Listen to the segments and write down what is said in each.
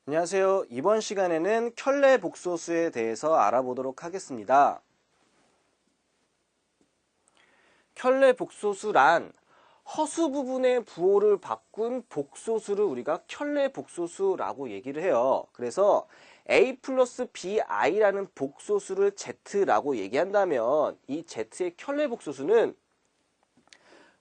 안녕하세요. 이번 시간에는 켤레 복소수에 대해서 알아보도록 하겠습니다. 켤레 복소수란 허수 부분의 부호를 바꾼 복소수를 우리가 켤레 복소수라고 얘기를 해요. 그래서 a 플러스 bi라는 복소수를 z라고 얘기한다면 이 z의 켤레 복소수는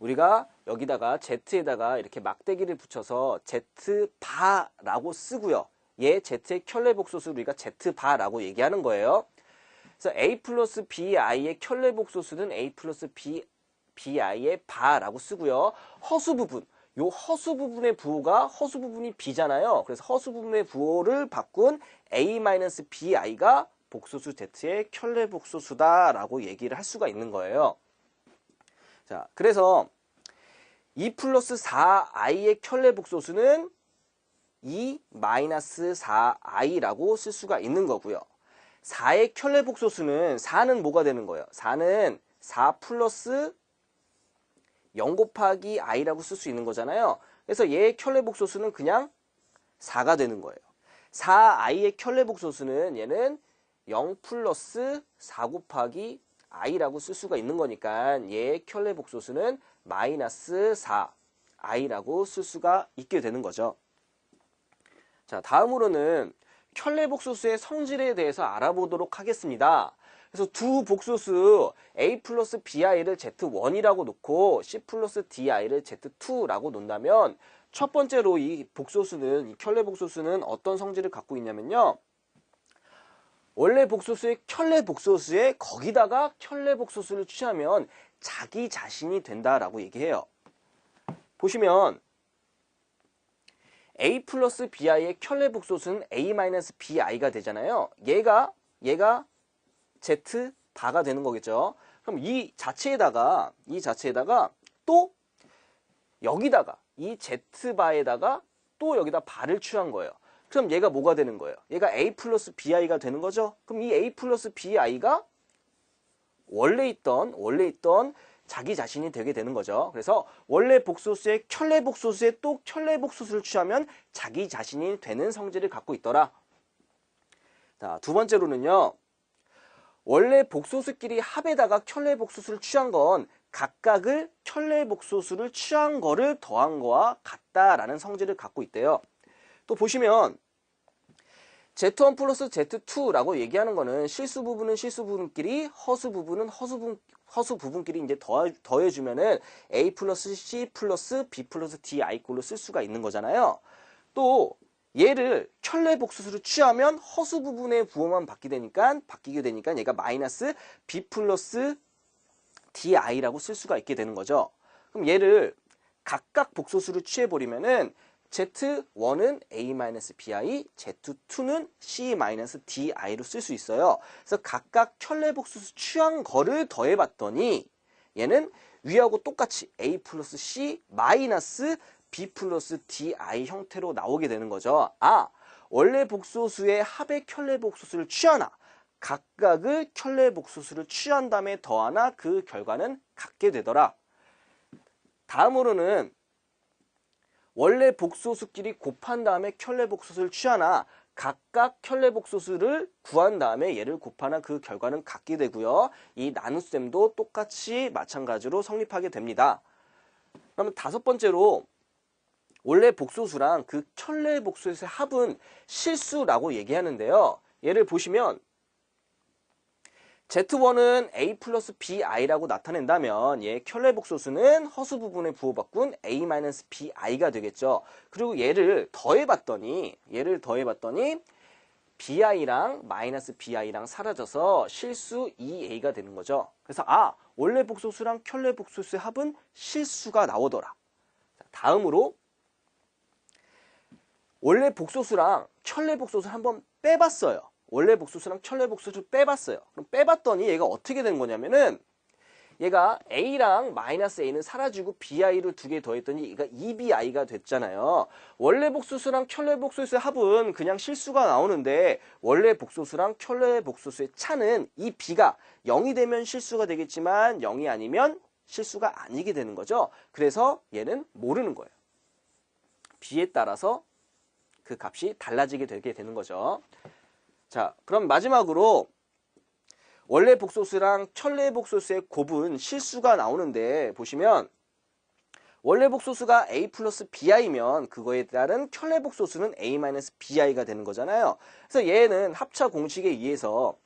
우리가 여기다가 z에다가 이렇게 막대기를 붙여서 z바라고 쓰고요. 얘 z의 켤레 복소수를 우리가 z바라고 얘기하는 거예요. 그래서 a 플러스 bi의 켤레 복소수는 a 플러스 bi의 바라고 쓰고요. 허수 부분, 요 허수 부분의 부호가 허수 부분이 b잖아요. 그래서 허수 부분의 부호를 바꾼 a-bi가 복소수 z의 켤레 복소수다라고 얘기를 할 수가 있는 거예요. 자, 그래서 2 플러스 4i의 켤레 복소수는 2 마이너스 4i라고 쓸 수가 있는 거고요. 4의 켤레 복소수는 4는 뭐가 되는 거예요? 4는 4 플러스 0 곱하기 i라고 쓸 수 있는 거잖아요. 그래서 얘의 켤레 복소수는 그냥 4가 되는 거예요. 4i의 켤레 복소수는 얘는 0 플러스 4 곱하기 i라고 쓸 수가 있는 거니까 얘의 켤레 복소수는 마이너스 4i라고 쓸 수가 있게 되는 거죠. 자, 다음으로는 켤레 복소수의 성질에 대해서 알아보도록 하겠습니다. 그래서 두 복소수 a 플러스 bi를 z1이라고 놓고 c 플러스 di를 z2라고 놓는다면 첫 번째로 이 복소수는, 이 켤레 복소수는 어떤 성질을 갖고 있냐면요. 원래 복소수의 켤레 복소수에 거기다가 켤레 복소수를 취하면 자기 자신이 된다라고 얘기해요. 보시면 a 플러스 bi의 켤레 복소수는 a-bi가 되잖아요. 얘가 z 바가 되는 거겠죠. 그럼 이 자체에다가 또 여기다가 이 z 바에다가 또 여기다 바를 취한 거예요. 그럼 얘가 뭐가 되는 거예요? 얘가 a 플러스 bi가 되는 거죠. 그럼 이 a 플러스 bi가 원래 있던 자기 자신이 되게 되는 거죠. 그래서 원래 복소수의 켤레 복소수에 또 켤레 복소수를 취하면 자기 자신이 되는 성질을 갖고 있더라. 자, 두 번째로는요. 원래 복소수끼리 합에다가 켤레 복소수를 취한 건 각각을 켤레 복소수를 취한 거를 더한 거와 같다라는 성질을 갖고 있대요. 또 보시면 z1 플러스 z2라고 얘기하는 거는 실수 부분은 실수 부분끼리, 허수 부분은 허수 부분끼리 이제 더해주면은 a 플러스 c 플러스 b 플러스 d i꼴로 쓸 수가 있는 거잖아요. 또 얘를 켤레 복소수를 취하면 허수 부분의 부호만 바뀌게 되니까 얘가 마이너스 b 플러스 di라고 쓸 수가 있게 되는 거죠. 그럼 얘를 각각 복소수를 취해버리면은 z1은 a-bi, z2는 c-di로 쓸 수 있어요. 그래서 각각 켤레 복소수 취한 거를 더해봤더니 얘는 위하고 똑같이 a 플러스 c 마이너스 b 플러스 di 형태로 나오게 되는 거죠. 아, 원래 복소수의 합의 켤레 복소수를 취하나 각각의 켤레 복소수를 취한 다음에 더하나 그 결과는 같게 되더라. 다음으로는 원래 복소수끼리 곱한 다음에 켤레 복소수를 취하나 각각 켤레 복소수를 구한 다음에 얘를 곱하나 그 결과는 같게 되고요. 이 나눗셈도 똑같이 마찬가지로 성립하게 됩니다. 그러면 다섯 번째로 원래 복소수랑 그 켤레 복소수의 합은 실수라고 얘기하는데요. 얘를 보시면 z1은 a 플러스 bi라고 나타낸다면 얘 켤레 복소수는 허수 부분의 부호 바꾼 a-bi가 되겠죠. 그리고 얘를 더해봤더니 bi랑 마이너스 bi랑 사라져서 실수 2a가 되는 거죠. 그래서 아, 원래 복소수랑 켤레 복소수의 합은 실수가 나오더라. 다음으로 원래 복소수랑 켤레 복소수를 한번 빼봤어요. 원래 복소수랑 켤레 복소수를 빼봤어요. 그럼 빼봤더니 얘가 어떻게 된 거냐면은 얘가 a랑 마이너스 a는 사라지고 bi를 두 개 더했더니 얘가 2bi가 됐잖아요. 원래 복소수랑 켤레 복소수의 합은 그냥 실수가 나오는데 원래 복소수랑 켤레 복소수의 차는 이 b가 0이 되면 실수가 되겠지만 0이 아니면 실수가 아니게 되는 거죠. 그래서 얘는 모르는 거예요. b에 따라서 그 값이 달라지게 되게 되는 거죠. 자, 그럼 마지막으로 원래 복소수랑 켤레 복소수의 곱은 실수가 나오는데 보시면 원래 복소수가 a 플러스 bi면 그거에 따른 켤레 복소수는 a 마이너스 bi가 되는 거잖아요. 그래서 얘는 합차 공식에 의해서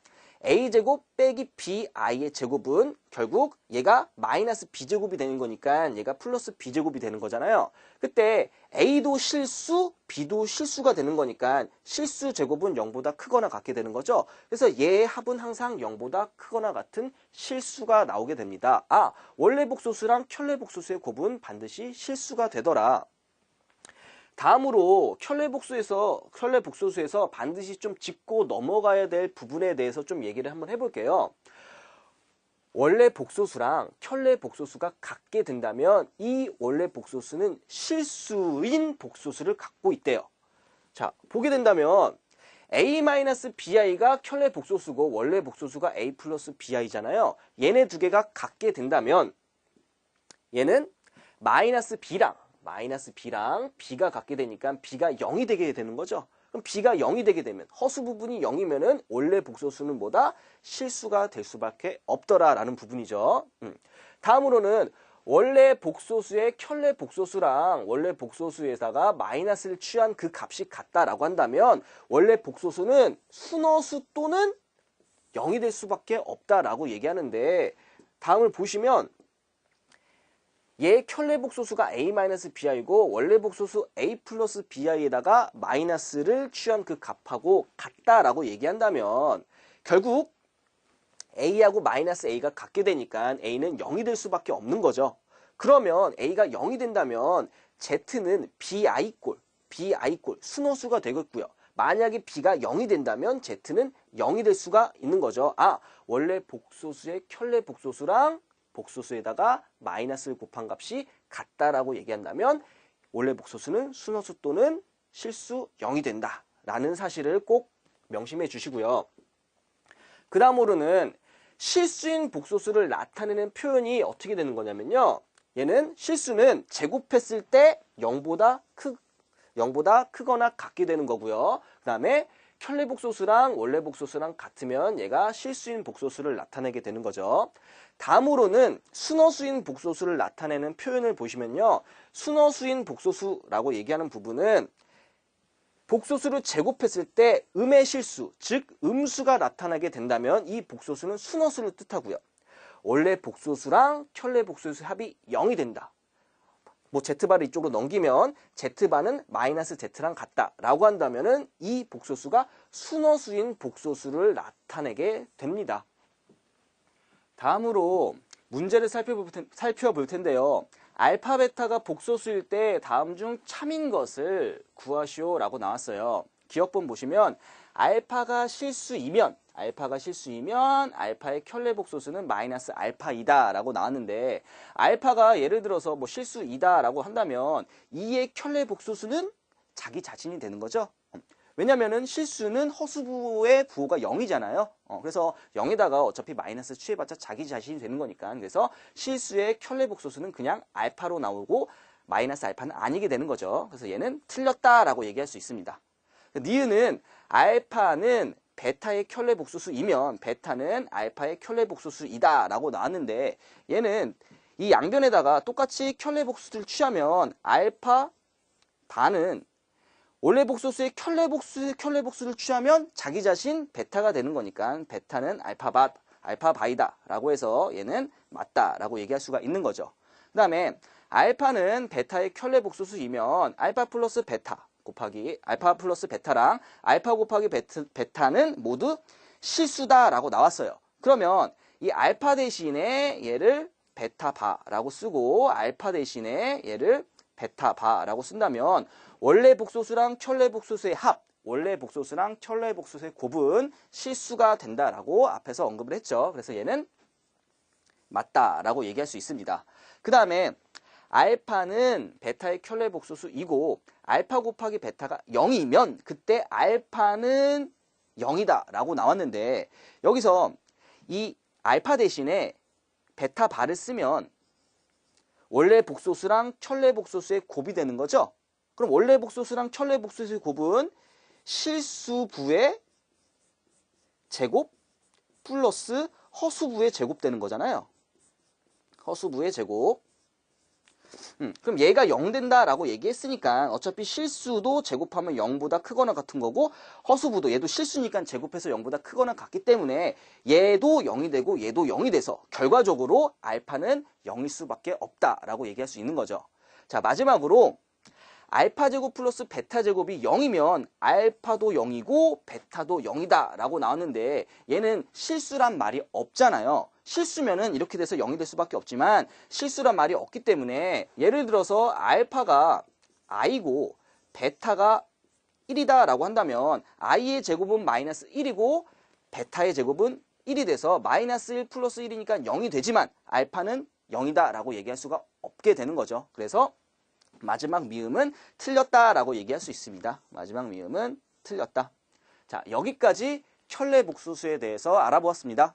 a제곱 빼기 bi의 제곱은 결국 얘가 마이너스 b제곱이 되는 거니까 얘가 플러스 b제곱이 되는 거잖아요. 그때 a도 실수, b도 실수가 되는 거니까 실수 제곱은 0보다 크거나 같게 되는 거죠. 그래서 얘의 합은 항상 0보다 크거나 같은 실수가 나오게 됩니다. 아, 원래 복소수랑 켤레 복소수의 곱은 반드시 실수가 되더라. 다음으로 켤레 복소수에서 반드시 좀 짚고 넘어가야 될 부분에 대해서 좀 얘기를 한번 해볼게요. 원래 복소수랑 켤레 복소수가 같게 된다면 이 원래 복소수는 실수인 복소수를 갖고 있대요. 자, 보게 된다면 a-bi가 켤레 복소수고 원래 복소수가 a 플러스 bi잖아요. 얘네 두 개가 같게 된다면 얘는 마이너스 b랑 b가 같게 되니까 b가 0이 되게 되는 거죠. 그럼 b가 0이 되게 되면 허수 부분이 0이면은 원래 복소수는 뭐다? 실수가 될 수밖에 없더라라는 부분이죠. 다음으로는 원래 복소수의 켤레 복소수랑 원래 복소수에다가 마이너스를 취한 그 값이 같다라고 한다면 원래 복소수는 순허수 또는 0이 될 수밖에 없다라고 얘기하는데 다음을 보시면 얘 켤레 복소수가 a-bi고 원래 복소수 a 플러스 bi에다가 마이너스를 취한 그 값하고 같다라고 얘기한다면 결국 a하고 마이너스 a가 같게 되니까 a는 0이 될 수밖에 없는 거죠. 그러면 a가 0이 된다면 z는 bi꼴 순허수가 되겠고요. 만약에 b가 0이 된다면 z는 0이 될 수가 있는 거죠. 아, 원래 복소수의 켤레 복소수랑 복소수에다가 마이너스를 곱한 값이 같다라고 얘기한다면 원래 복소수는 순허수 또는 실수 0이 된다라는 사실을 꼭 명심해 주시고요. 그 다음으로는 실수인 복소수를 나타내는 표현이 어떻게 되는 거냐면요. 얘는 실수는 제곱했을 때 0보다 크거나 같게 되는 거고요. 그 다음에 켤레 복소수랑 원래 복소수랑 같으면 얘가 실수인 복소수를 나타내게 되는 거죠. 다음으로는 순허수인 복소수를 나타내는 표현을 보시면요. 순허수인 복소수라고 얘기하는 부분은 복소수를 제곱했을 때 음의 실수, 즉 음수가 나타나게 된다면 이 복소수는 순허수를 뜻하고요. 원래 복소수랑 켤레 복소수의 합이 0이 된다. 뭐 Z바를 이쪽으로 넘기면 Z바는 마이너스 Z랑 같다라고 한다면은 이 복소수가 순허수인 복소수를 나타내게 됩니다. 다음으로 문제를 살펴볼 텐데요. 알파, 베타가 복소수일 때 다음 중 참인 것을 구하시오 라고 나왔어요. 기억본 보시면 알파가 실수이면 알파의 켤레 복소수는 마이너스 알파이다 라고 나왔는데 알파가 예를 들어서 뭐 실수이다 라고 한다면 2의 켤레 복소수는 자기 자신이 되는 거죠. 왜냐면은 실수는 허수부의 부호가 0이잖아요. 그래서 0에다가 어차피 마이너스 취해봤자 자기 자신이 되는 거니까. 그래서 실수의 켤레 복소수는 그냥 알파로 나오고 마이너스 알파는 아니게 되는 거죠. 그래서 얘는 틀렸다라고 얘기할 수 있습니다. 니은은 알파는 베타의 켤레 복소수이면 베타는 알파의 켤레 복소수이다 라고 나왔는데 얘는 이 양변에다가 똑같이 켤레 복소수를 취하면 알파 바는 원래 복소수의 켤레 복수를 취하면 자기 자신 베타가 되는 거니까 베타는 알파바이다 라고 해서 얘는 맞다 라고 얘기할 수가 있는 거죠. 그 다음에 알파는 베타의 켤레 복소수이면 알파 플러스 베타 곱하기 알파 플러스 베타랑 알파 곱하기 베타는 모두 실수다 라고 나왔어요. 그러면 이 알파 대신에 얘를 베타바라고 쓰고 알파 대신에 얘를 베타바라고 쓴다면 원래 복소수랑 켤레 복소수의 합, 원래 복소수랑 켤레 복소수의 곱은 실수가 된다라고 앞에서 언급을 했죠. 그래서 얘는 맞다라고 얘기할 수 있습니다. 그 다음에 알파는 베타의 켤레 복소수이고 알파 곱하기 베타가 0이면 그때 알파는 0이다 라고 나왔는데 여기서 이 알파 대신에 베타바를 쓰면 원래 복소수랑 켤레 복소수의 곱이 되는 거죠. 그럼 원래 복소수랑 켤레 복소수의 곱은 실수부의 제곱 플러스 허수부의 제곱 되는 거잖아요. 허수부의 제곱. 그럼 얘가 0 된다라고 얘기했으니까 어차피 실수도 제곱하면 0보다 크거나 같은 거고 허수부도 얘도 실수니까 제곱해서 0보다 크거나 같기 때문에 얘도 0이 되고 얘도 0이 돼서 결과적으로 알파는 0일 수밖에 없다라고 얘기할 수 있는 거죠. 자, 마지막으로 알파 제곱 플러스 베타 제곱이 0이면 알파도 0이고 베타도 0이다 라고 나왔는데 얘는 실수란 말이 없잖아요. 실수면은 이렇게 돼서 0이 될 수밖에 없지만 실수란 말이 없기 때문에 예를 들어서 알파가 i고 베타가 1이다 라고 한다면 i의 제곱은 마이너스 1이고 베타의 제곱은 1이 돼서 마이너스 1 플러스 1이니까 0이 되지만 알파는 0이다 라고 얘기할 수가 없게 되는 거죠. 그래서 마지막 미음은 틀렸다라고 얘기할 수 있습니다. 마지막 미음은 틀렸다. 자, 여기까지 켤레 복소수에 대해서 알아보았습니다.